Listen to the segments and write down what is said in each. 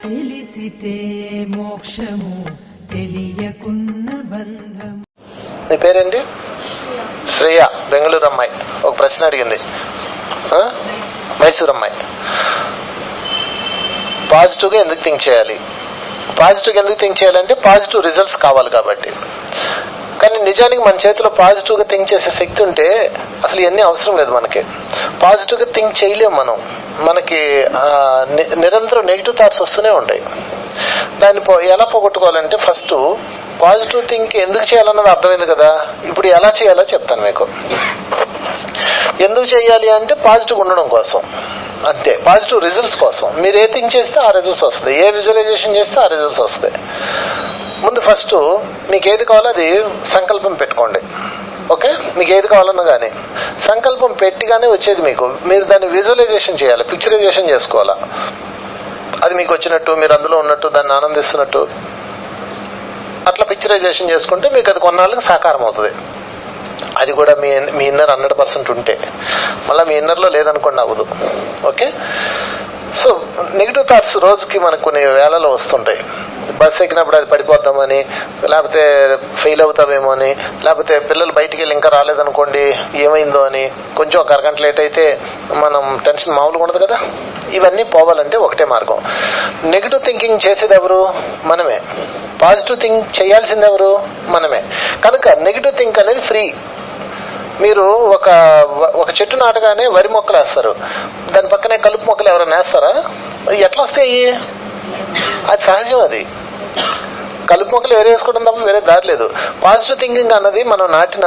తెలిసితే మోక్షము తెలియకున్న బంధం. నీ పేరేంటి? శ్రేయ, బెంగళూరు అమ్మాయి. ఒక ప్రశ్న అడిగింది. మైసూర్ అమ్మాయి. పాజిటివ్గా ఎందుకు థింక్ చేయాలి? పాజిటివ్గా ఎందుకు థింక్ చేయాలంటే పాజిటివ్ రిజల్ట్స్ కావాలి కాబట్టి. కానీ నిజానికి మన చేతిలో పాజిటివ్గా థింక్ చేసే శక్తి ఉంటే అసలు ఇవన్నీ అవసరం లేదు మనకి. పాజిటివ్గా థింక్ చేయలేము మనం. మనకి నిరంతరం నెగిటివ్ థాట్స్ వస్తూనే ఉంటాయి. దాన్ని ఎలా పోగొట్టుకోవాలంటే ఫస్ట్ పాజిటివ్ థింక్ ఎందుకు చేయాలన్నది అర్థమైంది కదా. ఇప్పుడు ఎలా చేయాలో చెప్తాను మీకు. ఎందుకు చేయాలి అంటే పాజిటివ్ ఉండడం కోసం, అంతే. పాజిటివ్ రిజల్ట్స్ కోసం. మీరు ఏ థింక్ చేస్తే ఆ రిజల్ట్స్ వస్తుంది, ఏ విజువలైజేషన్ చేస్తే ఆ రిజల్ట్స్ వస్తాయి. ముందు ఫస్ట్ మీకు ఏది కావాలో అది సంకల్పం పెట్టుకోండి. ఓకే, మీకు ఏది కావాలన్నా కానీ సంకల్పం పెట్టిగానే వచ్చేది మీకు. మీరు దాన్ని విజువలైజేషన్ చేయాలి, పిక్చరైజేషన్ చేసుకోవాలా. అది మీకు వచ్చినట్టు, మీరు అందులో ఉన్నట్టు, దాన్ని ఆనందిస్తున్నట్టు అట్లా పిక్చరైజేషన్ చేసుకుంటే మీకు అది కొన్నాళ్ళకి సాకారం అవుతుంది. అది కూడా మీ ఇన్నర్ 100% ఉంటే. మళ్ళీ మీ ఇన్నర్లో లేదనుకోండి అవ్వదు. ఓకే, సో నెగిటివ్ థాట్స్ రోజుకి మనకు కొన్ని వేలలో వస్తుంటాయి. బస్సు ఎక్కినప్పుడు అది పడిపోద్దామని, లేకపోతే ఫెయిల్ అవుతామేమో అని, లేకపోతే పిల్లలు బయటికి వెళ్ళి ఇంకా రాలేదనుకోండి ఏమైందో అని, కొంచెం ఒక అరగంట లేట్ అయితే మనం టెన్షన్ మామూలుగా ఉండదు కదా. ఇవన్నీ పోవాలంటే ఒకటే మార్గం. నెగిటివ్ థింకింగ్ చేసేది ఎవరు? మనమే. పాజిటివ్ థింక్ చేయాల్సింది ఎవరు? మనమే. కనుక నెగిటివ్ థింక్ అనేది ఫ్రీ. మీరు ఒక చెట్టు నాటగానే వరి మొక్కలు వేస్తారు, దాని పక్కనే కలుపు మొక్కలు ఎవరైనా వేస్తారా? ఎట్లా వస్తాయి? అది సహజం. అది కలుపు మొక్కలు వేరే వేసుకోవడం తప్ప వేరే దారి లేదు. పాజిటివ్ థింకింగ్ అన్నది మనం నాటిన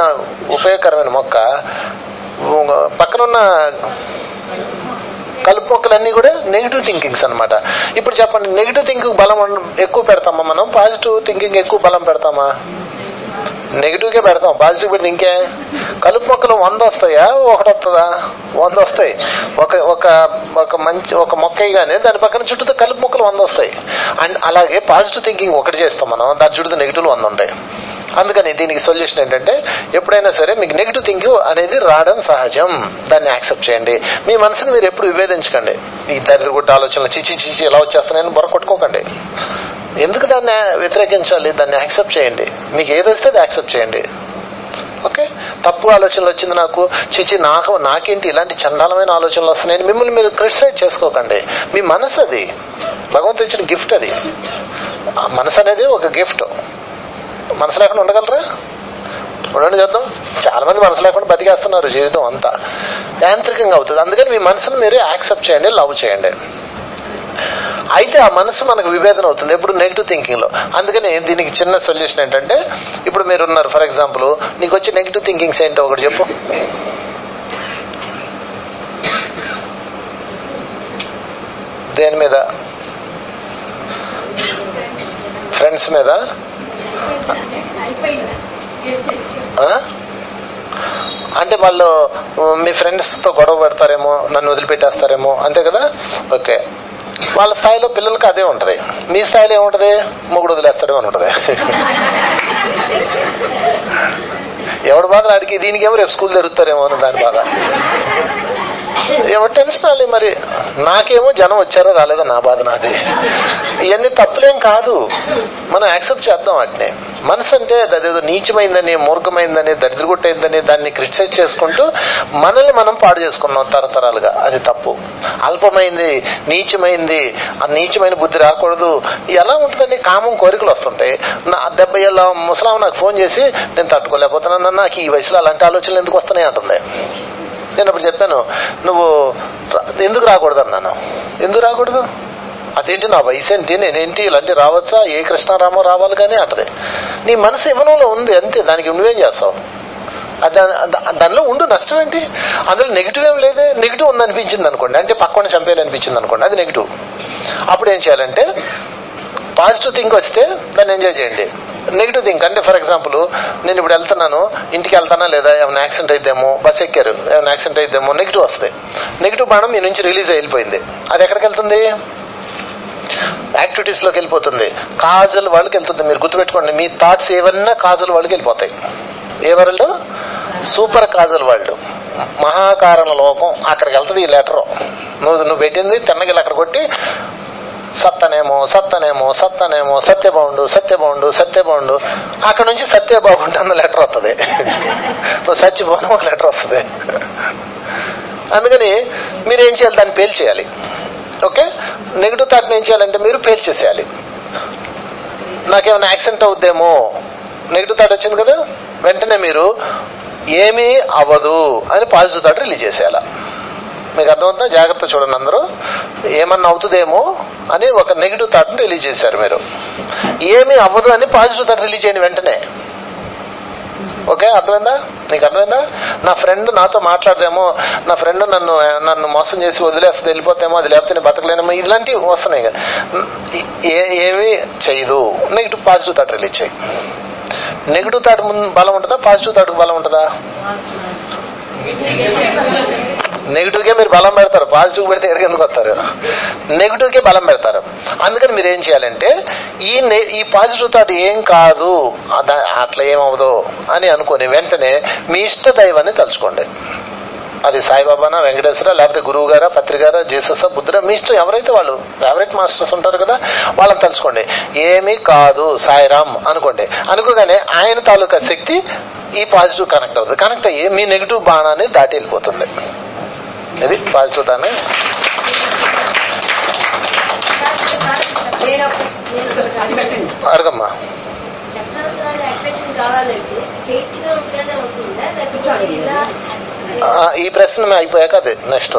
ఉపయోగకరమైన మొక్క, పక్కనున్న కలుపు మొక్కలన్నీ కూడా నెగిటివ్ థింకింగ్స్ అనమాట. ఇప్పుడు చెప్పండి, నెగిటివ్ థింకింగ్ బలం ఎక్కువ పెడతామా మనం? పాజిటివ్ థింకింగ్ ఎక్కువ బలం పెడతామా? నెగిటివ్గా పెడతాం. పాజిటివ్ పెడితే ఇంకే కలుపు మొక్కలు 100 వస్తాయా? 1 వస్తుందా? 100 వస్తాయి. ఒక మొక్క కానీ దాని పక్కన చుట్టూ కలుపు మొక్కలు 100 వస్తాయి. అండ్ అలాగే పాజిటివ్ థింకింగ్ ఒకటి చేస్తాం మనం, దాని చుట్టూ నెగిటివ్లు 100 ఉంటాయి. అందుకని దీనికి సొల్యూషన్ ఏంటంటే ఎప్పుడైనా సరే మీకు నెగిటివ్ థింకింగ్ అనేది రావడం సహజం, దాన్ని యాక్సెప్ట్ చేయండి. మీ మనసుని మీరు ఎప్పుడు విభేదించకండి. ఈ దరిద్రగుట్ట ఆలోచనలు చిచి ఎలా వచ్చేస్తున్నాయని బొర కొట్టుకోకండి. ఎందుకు దాన్ని వ్యతిరేకించాలి? దాన్ని యాక్సెప్ట్ చేయండి. మీకు ఏది వస్తే అది యాక్సెప్ట్ చేయండి. ఓకే, తప్పు ఆలోచనలు వచ్చింది నాకు, నాకేంటి ఇలాంటి చండాలమైన ఆలోచనలు వస్తున్నాయని మిమ్మల్ని మీరు క్రిటిసైజ్ చేసుకోకండి. మీ మనసు అది భగవంతుడు ఇచ్చిన గిఫ్ట్. అది మనసు అనేది ఒక గిఫ్ట్. మనసు లేకుండా ఉండగలరా? ఉండండి చూద్దాం. చాలా మంది మనసు లేకుండా బతికేస్తున్నారు. జీవితం అంతా యాంత్రికంగా అవుతుంది. అందుకని మీ మనసును మీరు యాక్సెప్ట్ చేయండి, లవ్ చేయండి. అయితే ఆ మనసు మనకు విభేదన అవుతుంది ఎప్పుడు? నెగిటివ్ థింకింగ్ లో. అందుకని దీనికి చిన్న సొల్యూషన్ ఏంటంటే, ఇప్పుడు మీరు ఉన్నారు, ఫర్ ఎగ్జాంపుల్ నీకు వచ్చే నెగిటివ్ థింకింగ్స్ ఏంటో ఒకటి చెప్పు. దేని మీద? ఫ్రెండ్స్ మీద? అంటే వాళ్ళు మీ ఫ్రెండ్స్తో గొడవ పెడతారేమో, నన్ను వదిలిపెట్టేస్తారేమో, అంతే కదా. ఓకే, వాళ్ళ స్థాయిలో పిల్లలకి అదే ఉంటుంది. మీ స్థాయిలో ఏముంటుంది? మొగుడు వదిలేస్తాడేమో అని ఉంటుంది. ఎవడు బాధ ఆడికి, దీనికేమో రేపు స్కూల్ జరుగుతారేమో అని దాని బాధ. ఎవరు టెన్షన్ రాలే. మరి నాకేమో జనం వచ్చారో రాలేదో నా బాధ నాది. ఇవన్నీ తప్పులేం కాదు, మనం యాక్సెప్ట్ చేద్దాం వాటిని. మనసు అంటే అదేదో నీచమైందని, మూర్ఖమైందని, దరిద్రగుట్టైందని దాన్ని క్రిటిసైజ్ చేసుకుంటూ మనల్ని మనం పాడు చేసుకున్నాం తరతరాలుగా. అది తప్పు. అల్పమైంది, నీచమైంది, ఆ నీచమైన బుద్ధి రాకూడదు. ఎలా ఉంటుందండి? కామం కోరికలు వస్తుంటాయి. 70 ఏళ్ళ ముసలాం నాకు ఫోన్ చేసి నేను తట్టుకోలేకపోతున్నాను, నాకు ఈ వయసులో అలాంటి ఆలోచనలు ఎందుకు వస్తున్నాయి అంటుంది. నేను అప్పుడు చెప్పాను, నువ్వు ఎందుకు రాకూడదు అన్నాను. ఎందుకు రాకూడదు? అదేంటి నా వయసు ఏంటి, నేనేంటి, ఇలాంటి రావచ్చా? ఏ కృష్ణారామో రావాలి కానీ అంటది. నీ మనసు ఇవ్వనంలో ఉంది, అంతే. దానికి నువ్వేం చేస్తావు? దానిలో ఉండు, నష్టం ఏంటి? అందులో నెగిటివ్ ఏం లేదే. నెగిటివ్ ఉందనిపించింది అనుకోండి, అంటే పక్కన చంపేయాలనిపించింది అనుకోండి, అది నెగిటివ్. అప్పుడు ఏం చేయాలంటే పాజిటివ్ థింక్ వస్తే దాన్ని ఎంజాయ్ చేయండి. నెగిటివ్ థింక్ అంటే ఫర్ ఎగ్జాంపుల్ నేను ఇప్పుడు వెళ్తున్నాను, ఇంటికి వెళ్తానా లేదా, ఏమైనా యాక్సిడెంట్ అయిద్దేమో, బస్ ఎక్కారు ఏమైనా యాక్సిడెంట్ అయిద్దేమో, నెగిటివ్ వస్తాయి. నెగిటివ్ బాణం మీ నుంచి రిలీజ్ అయిపోయింది. అది ఎక్కడికి వెళ్తుంది? యాక్టివిటీస్లోకి వెళ్ళిపోతుంది, కాజల్ వాళ్ళకి వెళ్తుంది. మీరు గుర్తుపెట్టుకోండి, మీ థాట్స్ ఏవన్నా కాజల్ వాళ్ళకి వెళ్ళిపోతాయి. ఏ వరల్డ్? సూపర్ కాజల్ వరల్డ్, మహాకారణ లోకం. అక్కడికి వెళ్తుంది ఈ లెటర్. నువ్వు పెట్టింది తిన్నగిల్లి అక్కడ కొట్టి సత్తనేమో సత్తనేమో సత్తనేమో సత్యబాగుండు సత్యబాగుండు సత్యబాగుండు. అక్కడ నుంచి సత్యబాగుండు అన్న లెటర్ వస్తుంది, సత్యభవనం ఒక లెటర్ వస్తుంది. అందుకని మీరు ఏం చేయాలి, దాన్ని పేల్చేయాలి. ఓకే, నెగిటివ్ థాట్ని ఏం చేయాలంటే మీరు పేల్చేసేయాలి. నాకేమైనా యాక్సిడెంట్ అవుద్దేమో, నెగిటివ్ థాట్ వచ్చింది కదా, వెంటనే మీరు ఏమీ అవ్వదు అని పాజిటివ్ థాట్ రిలీజ్ చేసేయాల. మీకు అర్థమవుతుందా? జాగ్రత్త చూడండి అందరూ. ఏమన్నా అవుతుందేమో అని ఒక నెగిటివ్ థాట్ని రిలీజ్ చేశారు మీరు. ఏమీ అవ్వదు అని పాజిటివ్ థాట్ రిలీజ్ చేయండి వెంటనే. ఓకే, అర్థమైందా? నీకు అర్థమైందా? నా ఫ్రెండ్ నాతో మాట్లాడదేమో, నా ఫ్రెండ్ నన్ను మోసం చేసి వదిలేస్తుంది, వెళ్ళిపోతేమో, అది లేకపోతే నేను బతకలేనేమో, ఇలాంటివి వస్తున్నాయి. ఏమీ చేయదు, నెగిటివ్ పాజిటివ్ థాట్ రిలీజ్ చేయి. నెగిటివ్ థాట్ బలం ఉంటుందా, పాజిటివ్ థాట్కి బలం ఉంటుందా? నెగిటివ్కే మీరు బలం పెడతారు, పాజిటివ్ పెడితే ఎక్కడికి ఎందుకు వస్తారు? నెగిటివ్కే బలం పెడతారు. అందుకని మీరు ఏం చేయాలంటే ఈ పాజిటివ్ థాట్ ఏం కాదు, అట్లా ఏమవదు అని అనుకుని వెంటనే మీ ఇష్ట దైవాన్ని తలుచుకోండి. అది సాయిబాబానా, వెంకటేశ్వర, లేకపోతే గురువు గారా, పత్రికారా, జీసస్, బుద్ధుడా, మీ ఇష్టం. ఎవరైతే వాళ్ళు ఫేవరెట్ మాస్టర్స్ ఉంటారు కదా, వాళ్ళని తలుచుకోండి. ఏమీ కాదు సాయిరామ్ అనుకోండి. అనుకోగానే ఆయన తాలూకా శక్తి ఈ పాజిటివ్ కనెక్ట్ అవుతుంది. కనెక్ట్ అయ్యి మీ నెగిటివ్ బాణాన్ని దాటి వెళ్ళిపోతుంది. ఇది పాజిటివ్ దాన్ని. అడగమ్మా. ఈ ప్రశ్న అయిపోయాక అదే నెక్స్ట్.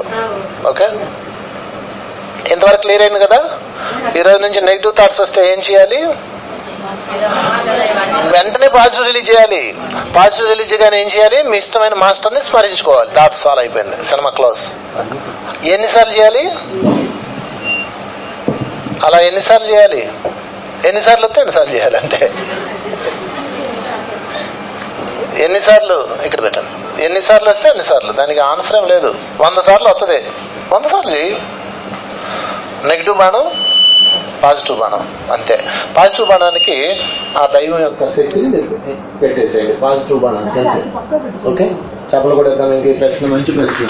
ఓకే, ఇంతవరకు క్లియర్ అయింది కదా? ఈ రోజు నుంచి నెగిటివ్ థాట్స్ వస్తే ఏం చేయాలి? వెంటనే పాజిటివ్ రిలీజ్ చేయాలి. పాజిటివ్ రిలీజ్ చేయగానే ఏం చేయాలి? మీ ఇష్టమైన మాస్టర్ని స్మరించుకోవాలి. థాట్ సాల్వ్ అయిపోయింది, సినిమా క్లోజ్. ఎన్నిసార్లు చేయాలి అలా? ఎన్నిసార్లు చేయాలి? ఎన్నిసార్లు వస్తే ఎన్నిసార్లు చేయాలి అంతే. ఎన్నిసార్లు ఇక్కడ పెట్టండి. ఎన్నిసార్లు వస్తే ఎన్నిసార్లు, దానికి ఆన్సర్ ఏం లేదు. 100 సార్లు వస్తుంది, 100 సార్లు చేయి. నెగిటివ్ బాణం, పాజిటివ్ బాణం అంతే. పాజిటివ్ బాణానికి ఆ దైవం యొక్క శక్తిని పెట్టేసేయండి పాజిటివ్ బాణానికి అంతే. ఓకే, చెప్పలు కూడా ఈ ప్రశ్న మంచి ప్రశ్న.